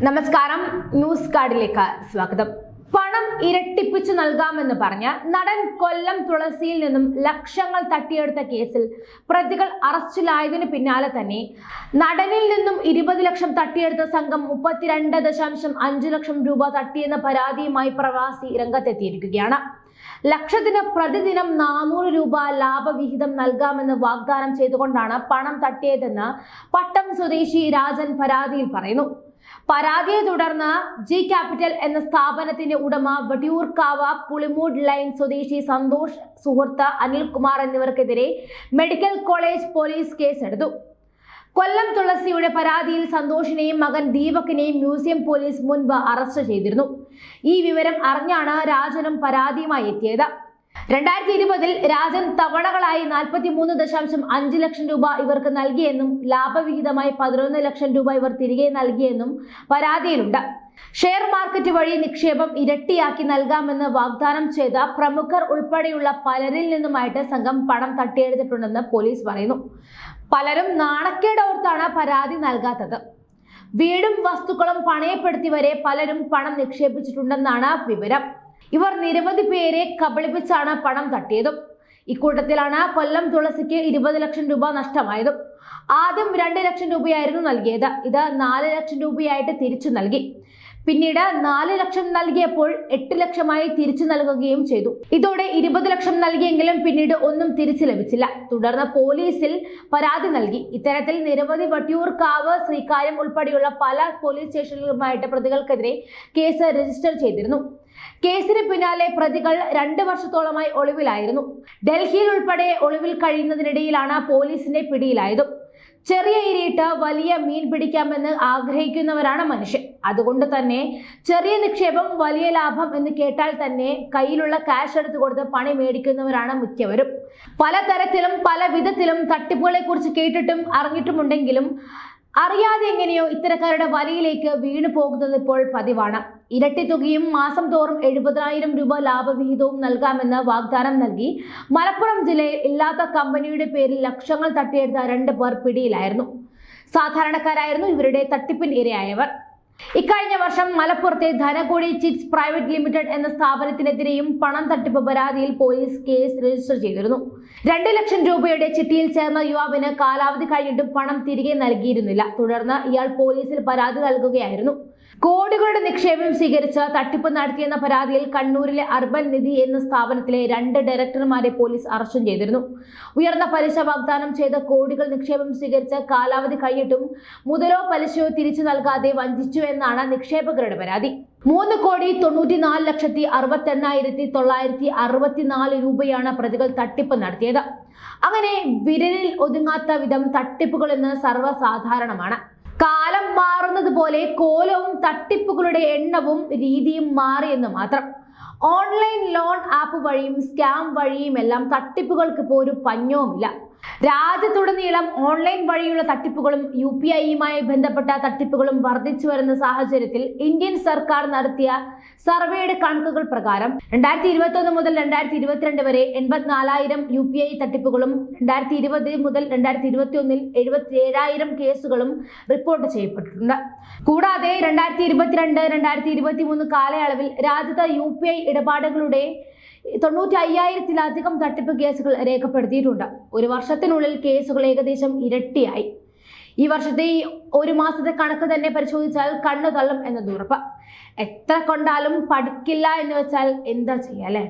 നമസ്കാരം, ന്യൂസ് കാർഡിലേക്ക് സ്വാഗതം. പണം ഇരട്ടിപ്പിച്ചു നൽകാമെന്ന് പറഞ്ഞ നടൻ കൊല്ലം തുളസിയിൽ നിന്നും ലക്ഷങ്ങൾ തട്ടിയെടുത്ത കേസിൽ പ്രതികൾ അറസ്റ്റിലായതിനു പിന്നാലെ തന്നെ നടനിൽ നിന്നും 20 ലക്ഷം തട്ടിയെടുത്ത സംഘം 32.5 ലക്ഷം രൂപ തട്ടിയെന്ന പരാതിയുമായി പ്രവാസി രംഗത്തെത്തിയിരിക്കുകയാണ്. ലക്ഷത്തിന് പ്രതിദിനം 400 രൂപ ലാഭവിഹിതം നൽകാമെന്ന് വാഗ്ദാനം ചെയ്തുകൊണ്ടാണ് പണം തട്ടിയതെന്ന് പട്ടം സ്വദേശി രാജൻ പരാതിയിൽ പറയുന്നു. പരാതിയെ തുടർന്ന് ജി ക്യാപിറ്റൽ എന്ന സ്ഥാപനത്തിന്റെ ഉടമ വട്ടിയൂർക്കാവ് പുളിമൂട് ലൈൻ സ്വദേശി സന്തോഷ്, സുഹൃത്ത് അനിൽകുമാർ എന്നിവർക്കെതിരെ മെഡിക്കൽ കോളേജ് പോലീസ് കേസെടുത്തു. കൊല്ലം തുളസിയുടെ പരാതിയിൽ സന്തോഷിനെയും മകൻ ദീപകിനെയും മ്യൂസിയം പോലീസ് മുൻപ് അറസ്റ്റ് ചെയ്തിരുന്നു. ഈ വിവരം അറിഞ്ഞാണ് രാജനും പരാതിയുമായി എത്തിയത്. 2020-ൽ രാജൻ തവണകളായി 43.5 ലക്ഷം രൂപ ഇവർക്ക് നൽകിയെന്നും ലാഭവിഹിതമായി 11 ലക്ഷം രൂപ ഇവർ തിരികെ നൽകിയെന്നും പരാതിയിലുണ്ട്. ഷെയർ മാർക്കറ്റ് വഴി നിക്ഷേപം ഇരട്ടിയാക്കി നൽകാമെന്ന് വാഗ്ദാനം ചെയ്ത പ്രമുഖർ ഉൾപ്പെടെയുള്ള പലരിൽ നിന്നുമായിട്ട് സംഘം പണം തട്ടിയെടുത്തിട്ടുണ്ടെന്ന് പോലീസ് പറയുന്നു. പലരും നാണക്കേടോർത്താണ് പരാതി നൽകാത്തത്. വീടും വസ്തുക്കളും പണയപ്പെടുത്തി വരെ പലരും പണം നിക്ഷേപിച്ചിട്ടുണ്ടെന്നാണ് വിവരം. ഇവർ നിരവധി പേരെ കബളിപ്പിച്ചാണ് പണം തട്ടിയതും. ഇക്കൂട്ടത്തിലാണ് കൊല്ലം തുളസിക്ക് 20 ലക്ഷം രൂപ നഷ്ടമായതും. ആദ്യം 2 ലക്ഷം രൂപയായിരുന്നു നൽകിയത്. ഇത് 4 ലക്ഷം രൂപയായിട്ട് തിരിച്ചു നൽകി. പിന്നീട് 4 ലക്ഷം നൽകിയപ്പോൾ 8 ലക്ഷമായി തിരിച്ചു നൽകുകയും ചെയ്തു. ഇതോടെ 20 ലക്ഷം നൽകിയെങ്കിലും പിന്നീട് ഒന്നും തിരിച്ചു ലഭിച്ചില്ല. തുടർന്ന് പോലീസിൽ പരാതി നൽകി. ഇത്തരത്തിൽ നിരവധി വട്ടിയൂർക്കാവ്, ശ്രീകാര്യം ഉൾപ്പെടെയുള്ള പല പോലീസ് സ്റ്റേഷനുകളുമായിട്ട് പ്രതികൾക്കെതിരെ കേസ് രജിസ്റ്റർ ചെയ്തിരുന്നു. കേസിന് പിന്നാലെ പ്രതികൾ 2 വർഷത്തോളമായി ഒളിവിലായിരുന്നു. ഡൽഹിയിൽ ഉൾപ്പെടെ ഒളിവിൽ കഴിയുന്നതിനിടയിലാണ് പോലീസിന്റെ പിടിയിലായതും. ചെറിയ ഇരയിട്ട് വലിയ മീൻ പിടിക്കാമെന്ന് ആഗ്രഹിക്കുന്നവരാണ് മനുഷ്യൻ. അതുകൊണ്ട് തന്നെ ചെറിയ നിക്ഷേപം വലിയ ലാഭം എന്ന് കേട്ടാൽ തന്നെ കയ്യിലുള്ള ക്യാഷ് എടുത്തു കൊടുത്ത് പണി മേടിക്കുന്നവരാണ് മിക്കവരും. പലതരത്തിലും പല വിധത്തിലും തട്ടിപ്പുകളെ കുറിച്ച് കേട്ടിട്ടും അറിഞ്ഞിട്ടുമുണ്ടെങ്കിലും അറിയാതെ എങ്ങനെയോ ഇത്തരക്കാരുടെ വലയിലേക്ക് വീണു പോകുന്നത് ഇപ്പോൾ പതിവാണ്. ഇരട്ടി തുകയും മാസം തോറും 70,000 രൂപ ലാഭവിഹിതവും നൽകാമെന്ന് വാഗ്ദാനം നൽകി മലപ്പുറം ജില്ലയിൽ ഇല്ലാത്ത കമ്പനിയുടെ പേരിൽ ലക്ഷങ്ങൾ തട്ടിയെടുത്ത 2 പേർ പിടിയിലായിരുന്നു. സാധാരണക്കാരായിരുന്നു ഇവരുടെ തട്ടിപ്പിന് ഇരയായവർ. ഇക്കഴിഞ്ഞ വർഷം മലപ്പുറത്തെ ധനകോടി ചിറ്റ്സ് പ്രൈവറ്റ് ലിമിറ്റഡ് എന്ന സ്ഥാപനത്തിനെതിരെയും പണം തട്ടിപ്പ് പരാതിയിൽ പോലീസ് കേസ് രജിസ്റ്റർ ചെയ്തിരുന്നു. 2 ലക്ഷം രൂപയുടെ ചിട്ടിയിൽ ചേർന്ന യുവാവിന് കാലാവധി കഴിഞ്ഞിട്ടും പണം തിരികെ നൽകിയിരുന്നില്ല. തുടർന്ന് ഇയാൾ പോലീസിൽ പരാതി നൽകുകയായിരുന്നു. കോടികളുടെ നിക്ഷേപം സ്വീകരിച്ച് തട്ടിപ്പ് നടത്തിയെന്ന പരാതിയിൽ കണ്ണൂരിലെ അർബൻ നിധി എന്ന സ്ഥാപനത്തിലെ 2 ഡയറക്ടർമാരെ പോലീസ് അറസ്റ്റ് ചെയ്തിരുന്നു. ഉയർന്ന പലിശ വാഗ്ദാനം ചെയ്ത കോടികൾ നിക്ഷേപം സ്വീകരിച്ച് കാലാവധി കഴിഞ്ഞിട്ടും മുതലോ പലിശയോ തിരിച്ചു നൽകാതെ വഞ്ചിച്ചു എന്നാണ് നിക്ഷേപകരുടെ പരാതി. 3,94,68,964 രൂപയാണ് പ്രതികൾ തട്ടിപ്പ് നടത്തിയത്. അങ്ങനെ വിരലിൽ ഒതുങ്ങാത്ത വിധം തട്ടിപ്പുകൾ എന്ന് സർവ്വസാധാരണമാണ്. കാലം മാറുന്നത് പോലെ കോലവും തട്ടിപ്പുകളുടെ എണ്ണവും രീതിയും മാറിയെന്ന് മാത്രം. ഓൺലൈൻ ലോൺ ആപ്പ് വഴിയും സ്കാം വഴിയുമെല്ലാം തട്ടിപ്പുകൾക്ക് ഇപ്പോൾ ഒരു പഞ്ഞവുമില്ല. രാജ്യത്തുടനീളം ഓൺലൈൻ വഴിയുള്ള തട്ടിപ്പുകളും UPIയുമായി ബന്ധപ്പെട്ട തട്ടിപ്പുകളും വർദ്ധിച്ചു വരുന്ന സാഹചര്യത്തിൽ ഇന്ത്യൻ സർക്കാർ നടത്തിയ സർവേയുടെ കണക്കുകൾ പ്രകാരം 2021 മുതൽ 2022 വരെ 84,000 UPI തട്ടിപ്പുകളും 2020 മുതൽ 2021 77,000 കേസുകളും റിപ്പോർട്ട് ചെയ്യപ്പെട്ടിട്ടുണ്ട്. കൂടാതെ 2022-2023 കാലയളവിൽ രാജ്യത്ത് UPI ഇടപാടുകളുടെ 95,000-ലധികം തട്ടിപ്പ് കേസുകൾ രേഖപ്പെടുത്തിയിട്ടുണ്ട്. ഒരു വർഷത്തിനുള്ളിൽ കേസുകൾ ഏകദേശം ഇരട്ടിയായി. ഈ വർഷത്തെ ഒരു മാസത്തെ കണക്ക് തന്നെ പരിശോധിച്ചാൽ കണ്ണു തള്ളും എന്നത് ഉറപ്പ്. എത്ര കൊണ്ടാലും പഠിക്കില്ല എന്ന് വെച്ചാൽ എന്താ ചെയ്യാ, അല്ലേ?